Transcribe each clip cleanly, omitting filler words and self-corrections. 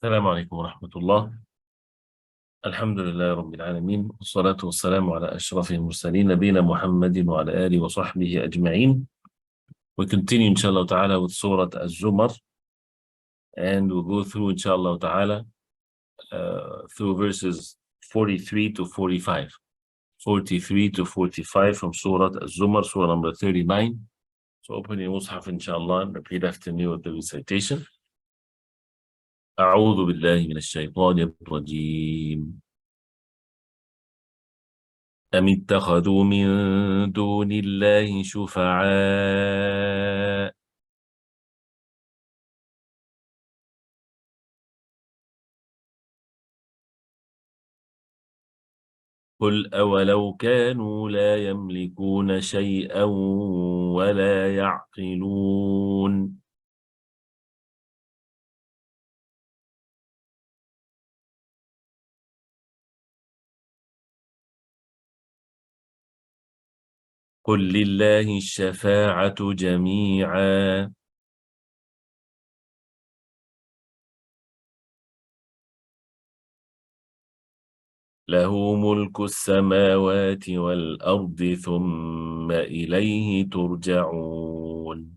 السلام عليكم ورحمة الله. الحمد لله رب العالمين، والصلاة والسلام على أشرف المرسلين نبينا محمد وعلى آله وصحبه أجمعين. We continue inshallah ta'ala with Surah Az-Zumar, and we'll go through inshallah ta'ala through verses 43 to 45. 43 to 45 from Surah Az-Zumar, Surah number 39. So open your Mus'haf inshallah and repeat after me with the recitation. أعوذ بالله من الشيطان الرجيم. أم اتخذوا من دون الله شفعاء قل أولو كانوا لا يملكون شيئا ولا يعقلون قل لله الشفاعة جميعا له ملك السماوات والأرض ثم إليه ترجعون.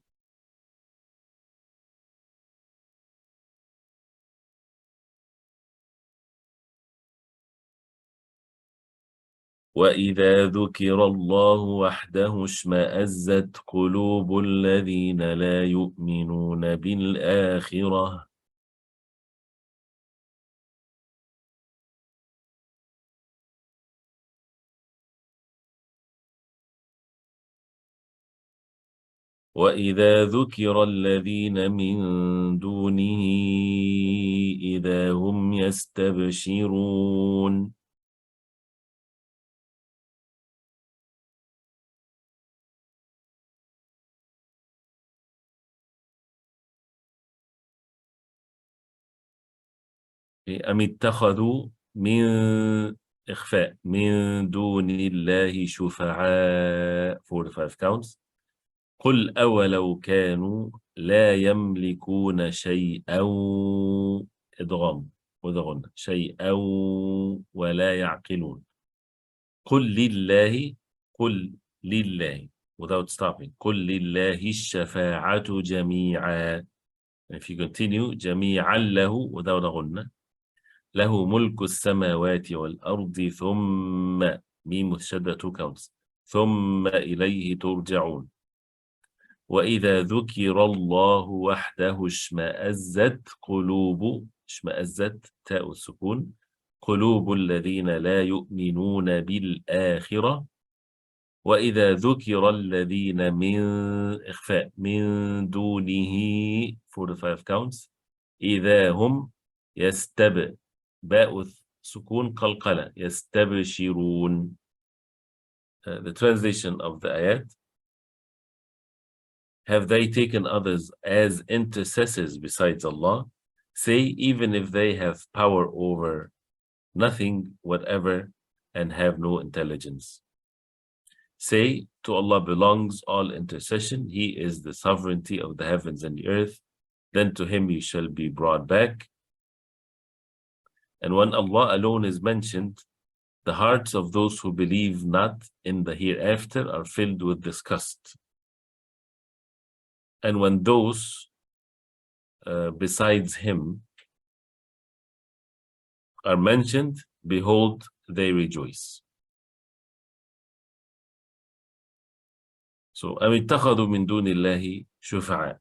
وإذا ذكر الله وحده اشمأزت قلوب الذين لا يؤمنون بالآخرة وإذا ذكر الذين من دونه إذا هم يستبشرون. أم اتخذوا من إخفاء من دون الله شفعاء 45 counts. قل أولو كانوا لا يملكون شيئا إدغام وذغن شيئا ولا يعقلون. قل لله قل لله without stopping قل لله الشفاعة جميعا. If you continue جميعا له without a غنة له ملك السماوات والأرض ثم ميم مشددة 2 counts ثم إليه ترجعون. وإذا ذكر الله وحده اشمأزت تاء السكون قلوب الذين لا يؤمنون بالآخرة. وإذا ذكر الذين من إخفاء من دونه 45 counts إذا هم باء سكون قلقلة يستبشرون. The translation of the ayat: have they taken others as intercessors besides Allah? Say, even if they have power over nothing whatever and have no intelligence. Say, to Allah belongs all intercession. He is the sovereignty of the heavens and the earth. Then to him you shall be brought back. And when Allah alone is mentioned, the hearts of those who believe not in the hereafter are filled with disgust. And when those besides him are mentioned, behold, they rejoice. So, أَمِ اتَّخَذُوا مِن دُونِ اللَّهِ شُفَعَاء.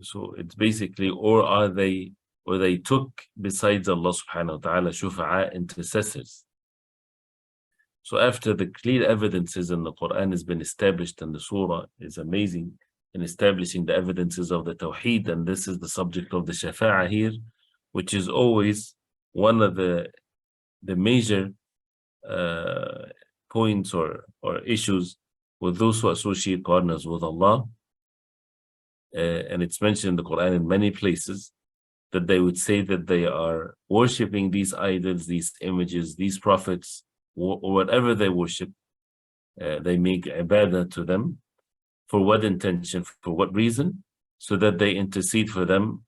So it's basically, or they took besides Allah subhanahu wa ta'ala shufa'a, intercessors. So after the clear evidences in the Quran has been established, and the surah is amazing in establishing the evidences of the Tawheed, and this is the subject of the Shafa'a here, which is always one of the major points or issues with those who associate partners with Allah. And it's mentioned in the Quran in many places that they would say that they are worshipping these idols, these images, these prophets, or whatever they worship. They make ibadah to them. For what intention? For what reason? So that they intercede for them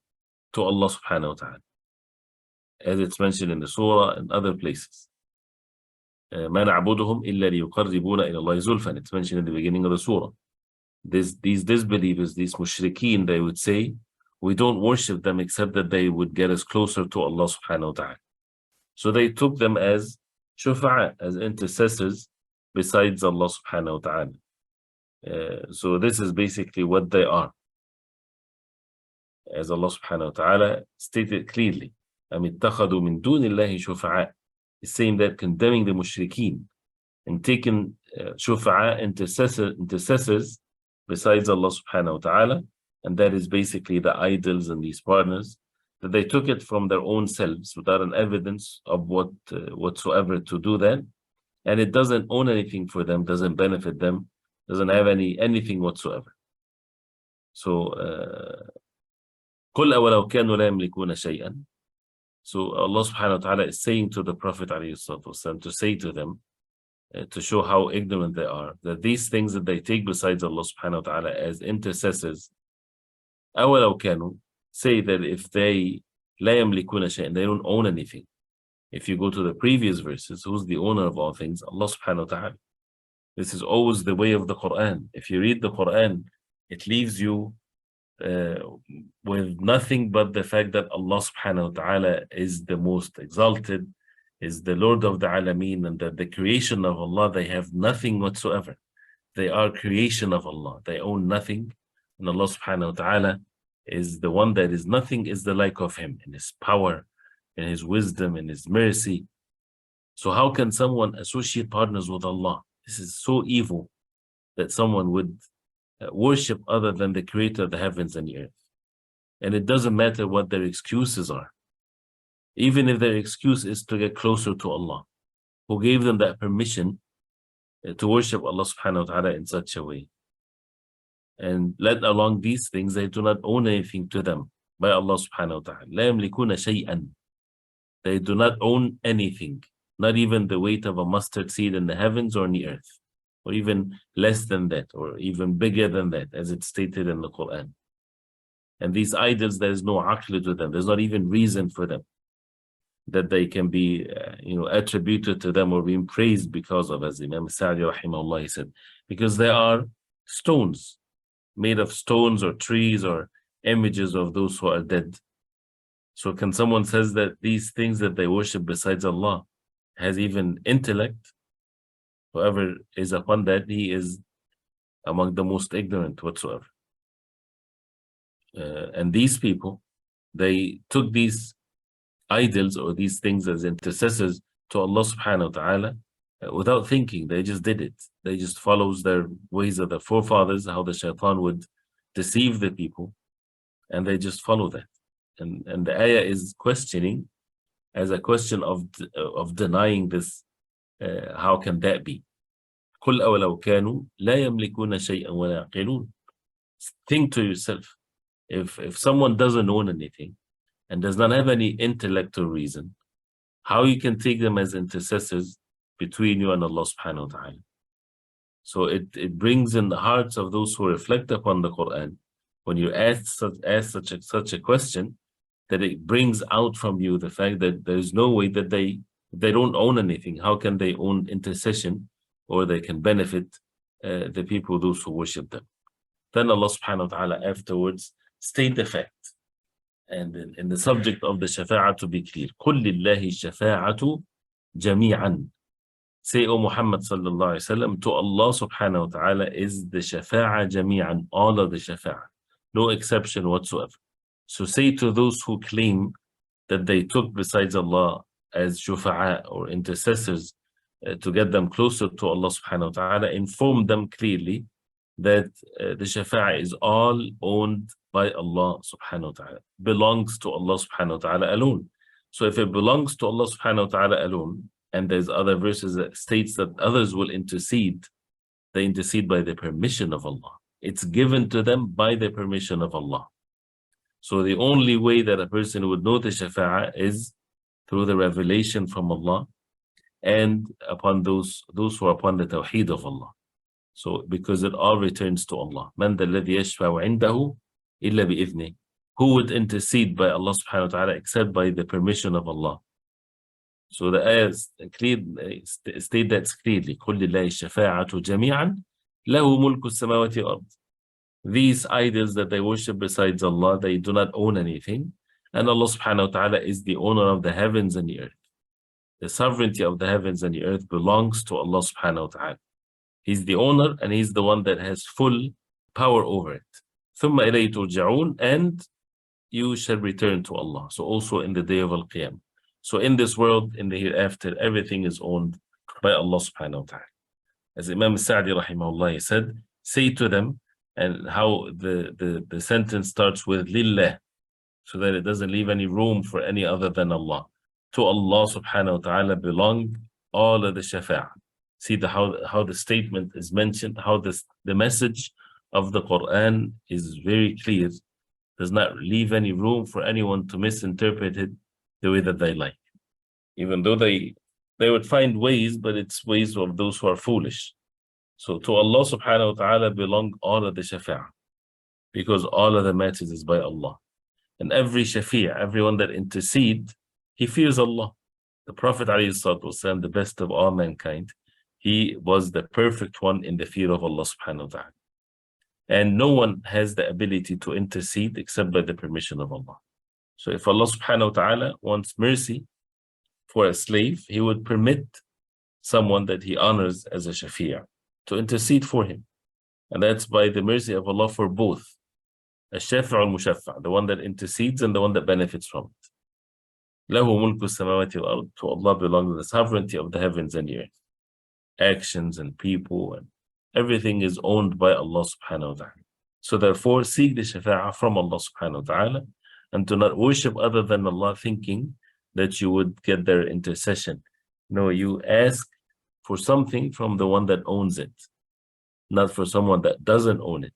to Allah subhanahu wa ta'ala, as it's mentioned in the surah and other places. ما نعبدهم إلا ليقربونا إلى الله زلفى. It's mentioned in the beginning of the surah. These disbelievers, these mushrikeen, they would say, we don't worship them except that they would get us closer to Allah subhanahu wa ta'ala. So they took them as shufa'a, as intercessors besides Allah subhanahu wa ta'ala. So this is basically what they are. As Allah subhanahu wa ta'ala stated clearly, أَمِ اتَّخَذُوا مِن دُونِ اللَّهِ شُفَعَاءَ. It's saying that, condemning the mushrikeen and taking shufa'a, intercessors besides Allah subhanahu wa ta'ala, and that is basically the idols and these partners, that they took it from their own selves without an evidence of whatsoever to do that, and it doesn't own anything for them, doesn't benefit them, doesn't have anything whatsoever. So قُلْ أَوَلَوْ كَانُوا لَا يَمْلِكُونَ شَيْئًا. So Allah subhanahu wa ta'ala is saying to the Prophet ﷺ to say to them, to show how ignorant they are, that these things that they take besides Allah subhanahu wa ta'ala as intercessors, أَوَلَوْ كَانُوا, say that if they لَا يَمْلِكُونَ شَيْئًا, they don't own anything. If you go to the previous verses, who's the owner of all things? Allah subhanahu wa ta'ala. This is always the way of the Quran. If you read the Quran, it leaves you with nothing but the fact that Allah subhanahu wa ta'ala is the most exalted, is the Lord of the Alameen, and that the creation of Allah, they have nothing whatsoever. They are creation of Allah. They own nothing. And Allah subhanahu wa ta'ala is the one that is nothing is the like of Him in His power, in His wisdom, in His mercy. So how can someone associate partners with Allah? This is so evil that someone would worship other than the creator of the heavens and the earth. And it doesn't matter what their excuses are. Even if their excuse is to get closer to Allah, who gave them that permission to worship Allah subhanahu wa ta'ala in such a way. And let along these things, they do not own anything to them by Allah subhanahu wa ta'ala. لا يملكون شيئا. They do not own anything, not even the weight of a mustard seed in the heavens or in the earth, or even less than that, or even bigger than that, as it's stated in the Quran. And these idols, there is no aql to them. There's not even reason for them that they can be attributed to them or being praised because of, as Imam Sa'di rahimahullah, he said, because they are stones, made of stones or trees or images of those who are dead. So can someone says that these things that they worship besides Allah has even intellect? Whoever is upon that, he is among the most ignorant whatsoever. And these people, they took these idols or these things as intercessors to Allah subhanahu wa ta'ala without thinking. They just did it. They just follows their ways of their forefathers, how the shaitan would deceive the people, and they just follow that. And the ayah is questioning as a question of denying this. How can that be? قُلْ أَوَلَوْ كَانُوا لَا يَمْلِكُونَ شَيْئًا وَلَا يَعْقِلُونَ. Think to yourself, if someone doesn't own anything and does not have any intellect or reason, how you can take them as intercessors between you and Allah subhanahu wa ta'ala. So it brings in the hearts of those who reflect upon the Quran, when you ask such a question, that it brings out from you the fact that there is no way that they don't own anything. How can they own intercession, or they can benefit the people, those who worship them? Then Allah subhanahu wa ta'ala afterwards state the fact. And in the subject of the shafa'a, to be clear, قُلْ لِلَّهِ الشَّفَاعَةُ جَمِيعًا. Say, O Muhammad sallallahu alayhi wa sallam, to Allah subhanahu wa ta'ala is the shafa'a jami'an, all of the shafa'a, no exception whatsoever. So say to those who claim that they took besides Allah as shufa'a or intercessors to get them closer to Allah subhanahu wa ta'ala, inform them clearly that the shafa'a is all owned by Allah subhanahu wa ta'ala, belongs to Allah subhanahu wa ta'ala alone. So if it belongs to Allah subhanahu wa ta'ala alone, and there's other verses that states that others will intercede, they intercede by the permission of Allah. It's given to them by the permission of Allah. So the only way that a person would know the shafa'a is through the revelation from Allah and upon those who are upon the tawheed of Allah. So because it all returns to Allah. مَنْ ذَا الَّذِي يَشْفَعُ عِنْدَهُ إِلَّا بِإِذْنِهِ. who would intercede by Allah subhanahu wa ta'ala except by the permission of Allah. So the ayahs state that clearly. قُلْ لِلَّهِ الشَّفَاعَةُ جَمِيعًا لَهُ مُلْكُ السَّمَاوَاتِ وَالْأَرْضِ. These idols that they worship besides Allah, they do not own anything. And Allah subhanahu wa ta'ala is the owner of the heavens and the earth. The sovereignty of the heavens and the earth belongs to Allah subhanahu wa ta'ala. He's the owner and He's the one that has full power over it. ثُمَّ إِلَيْهِ تُرْجَعُونَ, and you shall return to Allah. So also in the day of Al-Qiyam. So in this world, in the hereafter, everything is owned by Allah subhanahu wa ta'ala. As Imam Sa'di rahimahullah said, say to them, and how the sentence starts with Lillah, so that it doesn't leave any room for any other than Allah. To Allah subhanahu wa ta'ala belong all of the shafa'ah. See how the statement is mentioned, how the message of the Quran is very clear, does not leave any room for anyone to misinterpret it the way that they like. Even though they would find ways, but it's ways of those who are foolish. So to Allah subhanahu wa ta'ala belong all of the shafa'ah, because all of the matters is by Allah. And every shafi', everyone that intercedes, he fears Allah. The Prophet ﷺ, the best of all mankind, he was the perfect one in the fear of Allah subhanahu wa ta'ala. And no one has the ability to intercede except by the permission of Allah. So if Allah subhanahu wa ta'ala wants mercy for a slave, He would permit someone that He honors as a shafi'ah to intercede for him. And that's by the mercy of Allah for both. الشافع المشفع, the one that intercedes and the one that benefits from it. له ملك السماوات والأرض, to Allah belongs the sovereignty of the heavens and the earth. Actions and people and everything is owned by Allah subhanahu wa ta'ala. So therefore seek the shafa'ah from Allah subhanahu wa ta'ala, and do not worship other than Allah thinking that you would get their intercession. No, you ask for something from the one that owns it, not for someone that doesn't own it.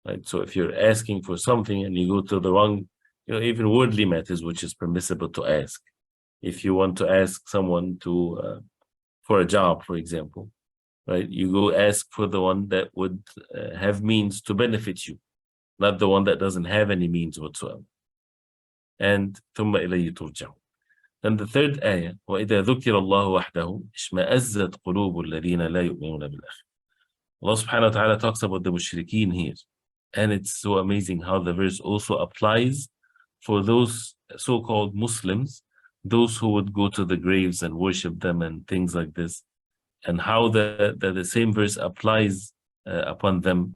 Right? So if you're asking for something and you go to the wrong, even worldly matters, which is permissible to ask. If you want to ask someone for a job, for example, right? You go ask for the one that would have means to benefit you, not the one that doesn't have any means whatsoever. And ثُمَّ إِلَيْهِ تُرْجَعُونَ. Then the third ayah, وَإِذَا ذُكِرَ اللَّهُ وَحْدَهُ اشْمَأَزَّتْ قُلُوبُ الَّذِينَ لَا يُؤْمِنُونَ بِالْآخِرَةِ. Allah subhanahu wa ta'ala talks about the mushrikeen here. And it's so amazing how the verse also applies for those so-called Muslims, those who would go to the graves and worship them and things like this, and how the same verse applies upon them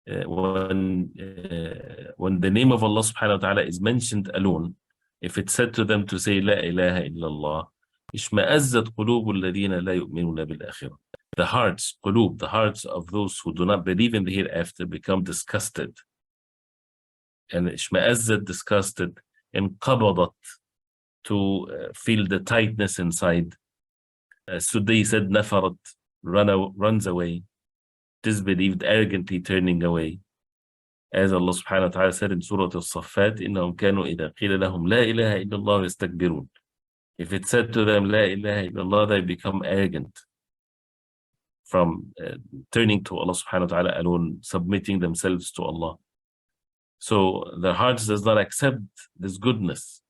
when the name of Allah subhanahu wa ta'ala is mentioned alone. If it's said to them to say La ilaha illallah, اشمأزت قلوب الذين لا يؤمنون بالآخرة. The hearts, qulub, the hearts of those who do not believe in the hereafter become disgusted. And اشمأزت, disgusted, and qabadat, to feel the tightness inside. Sudai said nafarat, runs away, disbelieved, arrogantly turning away. As Allah subhanahu wa ta'ala said in Surah Az-Saffat, إِنَّهُمْ كَانُوا إِذَا قِيلَ لَهُمْ لَا إِلَهَ إِلَّا اللَّهُ يَسْتَكْبِرُونَ. If it's said to them, La ilaha illallah, they become arrogant from turning to Allah subhanahu wa ta'ala alone, submitting themselves to Allah. So the heart does not accept this goodness.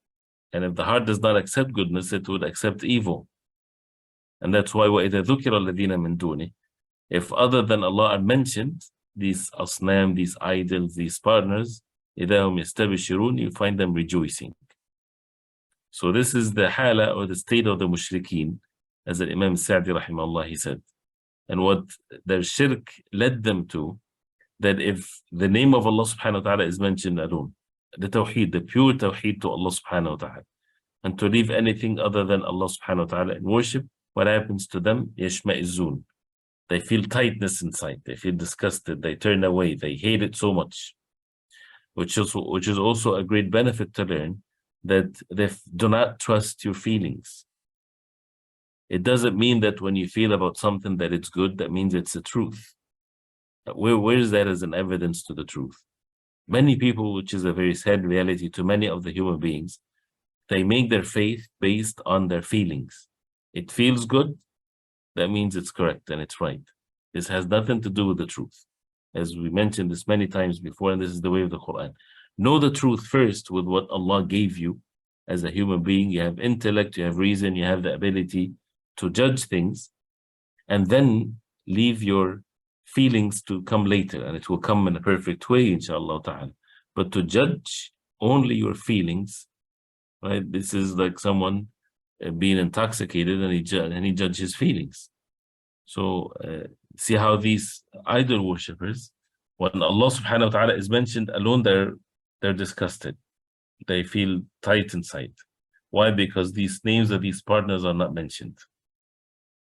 And if the heart does not accept goodness, it would accept evil. And that's why وَإِذَا ذُكِرَ الَّذِينَ مِن دُونِهِ, if other than Allah are mentioned, these asnam, these idols, these partners, إِذَا هُمْ يَسْتَبْشِرُونَ, you find them rejoicing. So this is the hala, or the state of the mushrikeen, as the Imam Sa'di rahimahullah, he said. And what their shirk led them to, that if the name of Allah subhanahu wa ta'ala is mentioned alone, the tawheed, the pure tawheed to Allah subhanahu wa ta'ala, and to leave anything other than Allah subhanahu wa ta'ala in worship, what happens to them? Yashma'izun. They feel tightness inside, they feel disgusted, they turn away, they hate it so much. Which is also a great benefit to learn, that they do not trust your feelings. It doesn't mean that when you feel about something that it's good, that means it's the truth. Where is that as an evidence to the truth? Many people, which is a very sad reality to many of the human beings, they make their faith based on their feelings. It feels good, that means it's correct and it's right. This has nothing to do with the truth. As we mentioned this many times before, and this is the way of the Quran. Know the truth first with what Allah gave you as a human being. You have intellect, you have reason, you have the ability to judge things, and then leave your feelings to come later, and it will come in a perfect way, inshallah ta'ala. But to judge only your feelings, right? This is like someone being intoxicated and he judges his feelings. So see how these idol worshippers, when Allah subhanahu wa ta'ala is mentioned alone, they're disgusted. They feel tight inside. Why? Because these names of these partners are not mentioned.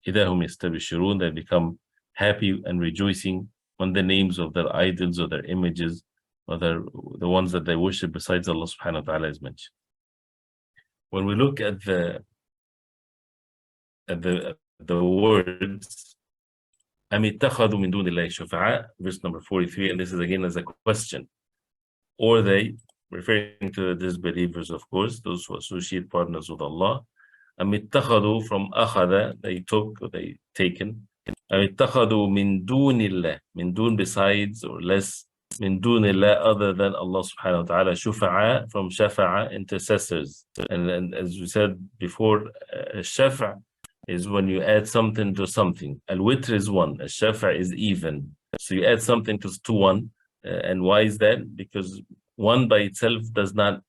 إِذَا هُمْ يَسْتَبْشِرُونَ. They become happy and rejoicing when the names of their idols or their images or the ones that they worship besides Allah subhanahu wa ta'ala is mentioned. When we look at the words أَمِ اتَّخَذُوا مِن دُونِ اللَّهِ شُفَعَاءَ, verse number 43, and this is again as a question. Or they, referring to the disbelievers, of course, those who associate partners with Allah. أَمِ اتَّخَذُوا, from أَخَذَ, they took, or they taken. أَمِ اتَّخَذُوا مِن دُونِ اللَّهِ, min dun, besides or less, min dun Allah, other than Allah subhanahu wa ta'ala, shufa'a, from shafa'a, intercessors. And as we said before, shafa' is when you add something to something. Al-witr is one, al-shafa' is even. So you add something to one. And why is that? Because one by itself is not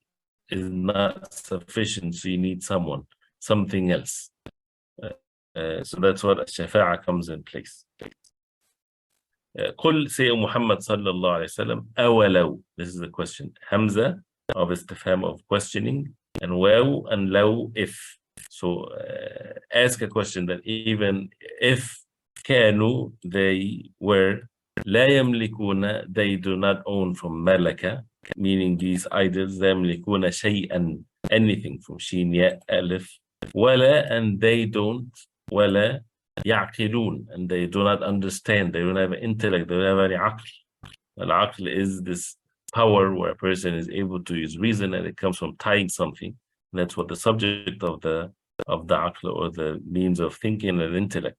sufficient, so you need something else. So that's what al-shafa'a comes in place. قل, say Muhammad sallallahu alayhi wa sallam, أولو, this is the question. Hamza of istifham, of questioning, and waw and law, if. So ask a question that even if كانوا, they were, لا يملكون, they do not own, from malaka, meaning these idols, لا يملكون شيئا, anything, from sheen, ya, alif, wala, and they don't, wala يعقلون, and they do not understand, they don't have intellect, they don't have any aql. Al-aql is this power where a person is able to use reason, and it comes from tying something. And that's what the subject of the aql, or the means of thinking and intellect.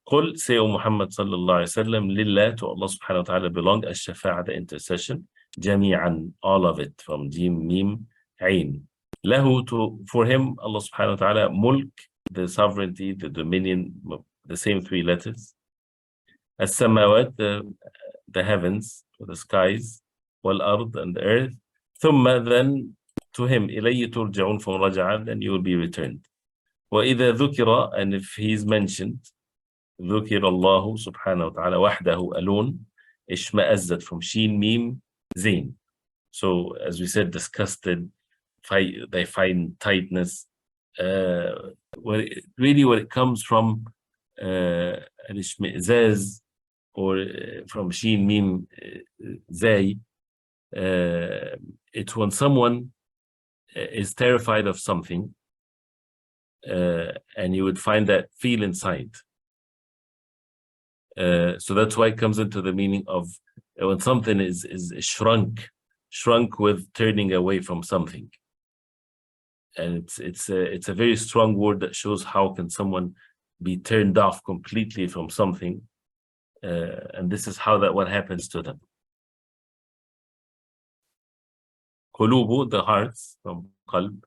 قل, say O Muhammad sallallahu alayhi wa sallam, lillah, to Allah subhanahu wa ta'ala belong ash-shafa'a, the intercession, jami'an, all of it, from jim, mim, ain. Lahu, for him, Allah subhanahu wa ta'ala, mulk, the sovereignty, the dominion, the same three letters. As-samawat, the heavens, or the skies, wal-ard, and the earth. Thumma, then to him, ilayhi turja'un, from raja'an, then you will be returned. وَإِذَا ذُكِرَ, and if he is mentioned, ذُكِرَ اللَّهُ subhanahu wa ta'ala وَحْدَهُ alone, ishma'azzat, from sheen, mim, zain. So as we said, disgusted, they find tightness. When it comes from al-ishma'zaz, or from sheen, mim, zay, it's when someone is terrified of something, and you would find that feel inside. So that's why it comes into the meaning of when something is shrunk with turning away from something. And it's a very strong word that shows how can someone be turned off completely from something, and this is how what happens to them. قلوب, the hearts, from qalb.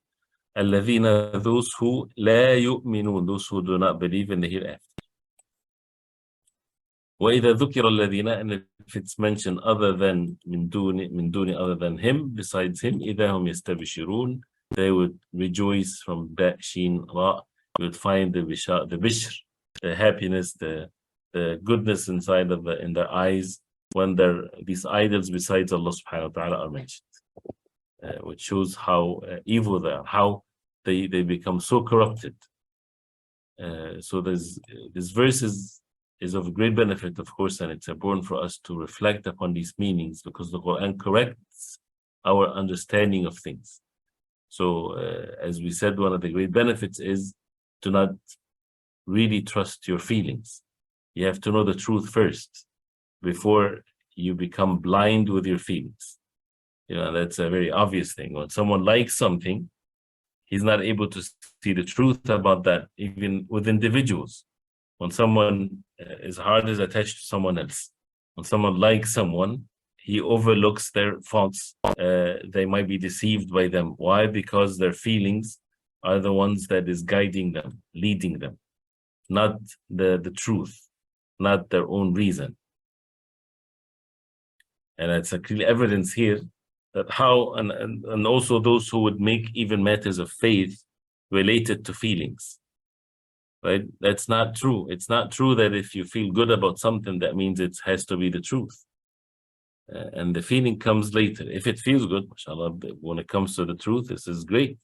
الذين, those who, لا يؤمنون, those who do not believe in the hereafter. وإذا ذكر الذين, and if it's mentioned other than من دون, other than him, besides him, إذا هم يستبشرون, they would rejoice, from ba, sheen, ra. You would find the bishr, the happiness, the goodness inside in their eyes when these idols besides Allah subhanahu wa ta'ala are mentioned, which shows how evil they are, how they become so corrupted. So this verse is of great benefit, of course, and it's important for us to reflect upon these meanings, because the Quran corrects our understanding of things. So as we said, one of the great benefits is to not really trust your feelings. You have to know the truth first before you become blind with your feelings. That's a very obvious thing. When someone likes something, he's not able to see the truth about that, even with individuals. When someone his heart is attached to someone else, when someone likes someone, He overlooks their faults. They might be deceived by them. Why? Because their feelings are the ones that is guiding them, leading them, not the truth, not their own reason. And it's a clear evidence here that how, and also those who would make even matters of faith related to feelings, right? That's not true. It's not true that if you feel good about something, that means it has to be the truth. And the feeling comes later. If it feels good, mashallah, when it comes to the truth, this is great.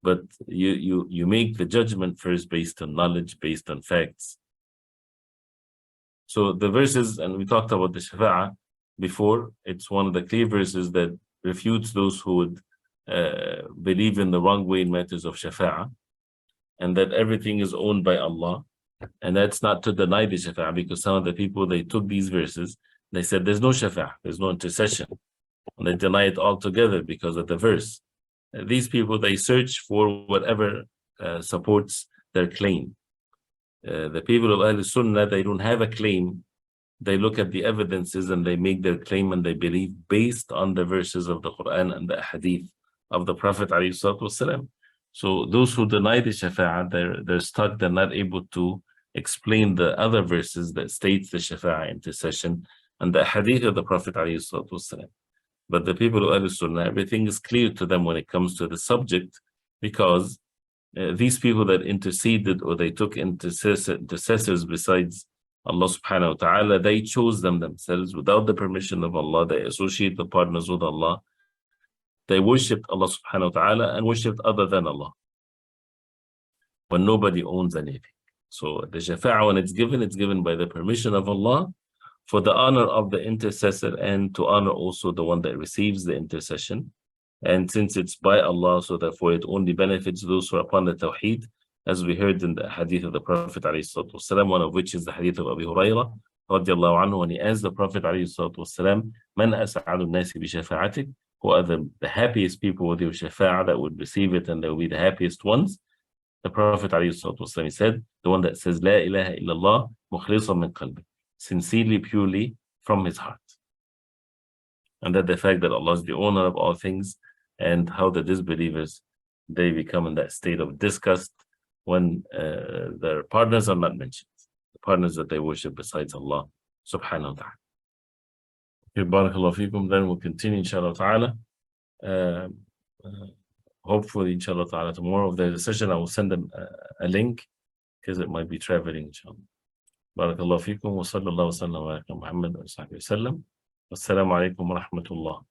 But you make the judgment first based on knowledge, based on facts. So the verses, and we talked about the shafa'ah before, it's one of the clear verses that refutes those who would believe in the wrong way in matters of shafa'ah, and that everything is owned by Allah. And that's not to deny the shafa'ah, because some of the people, they took these verses, they said there's no shafa'ah, there's no intercession, and they deny it altogether because of the verse. These people, they search for whatever supports their claim. The people of Ahl Sunnah, they don't have a claim. They look at the evidences and they make their claim, and they believe based on the verses of the Quran and the hadith of the Prophet ﷺ. So those who deny the shafa'ah, they're stuck, they're not able to explain the other verses that states the shafa'ah, intercession, and the hadith of the Prophet ﷺ. But the people of Ahl Sunnah, everything is clear to them when it comes to the subject, because these people that interceded, or they took intercessors besides Allah subhanahu wa ta'ala, they chose them themselves without the permission of Allah. They associate the partners with Allah. They worshipped Allah subhanahu wa ta'ala and worshipped other than Allah, when nobody owns anything. So the shafa'ah, when it's given by the permission of Allah, for the honor of the intercessor, and to honor also the one that receives the intercession. And since it's by Allah, so therefore it only benefits those who are upon the Tawheed, as we heard in the hadith of the Prophet ﷺ, one of which is the hadith of Abu Hurairah radiallahu anhu, when he asked the Prophet ﷺ, Man as'adu nasi bi shafa'atik, who are the happiest people with your shafa'ah, that would receive it and they will be the happiest ones? The Prophet ﷺ said, the one that says, La ilaha illallah mukhlisan min qalbi, sincerely, purely from his heart. And that the fact that Allah is the owner of all things, and how the disbelievers, they become in that state of disgust when their partners are not mentioned, the partners that they worship besides Allah subhanahu wa ta'ala. Okay, barakallahu feekum. Then we'll continue inshallah ta'ala. Hopefully inshallah ta'ala tomorrow, if there's a session, I will send them a link, because it might be traveling inshallah. Barakallahu feekum wa sallallahu wa sallam wa ala Muhammad wa sahbihi wa sallam. Wassalamu alaikum wa rahmatullah.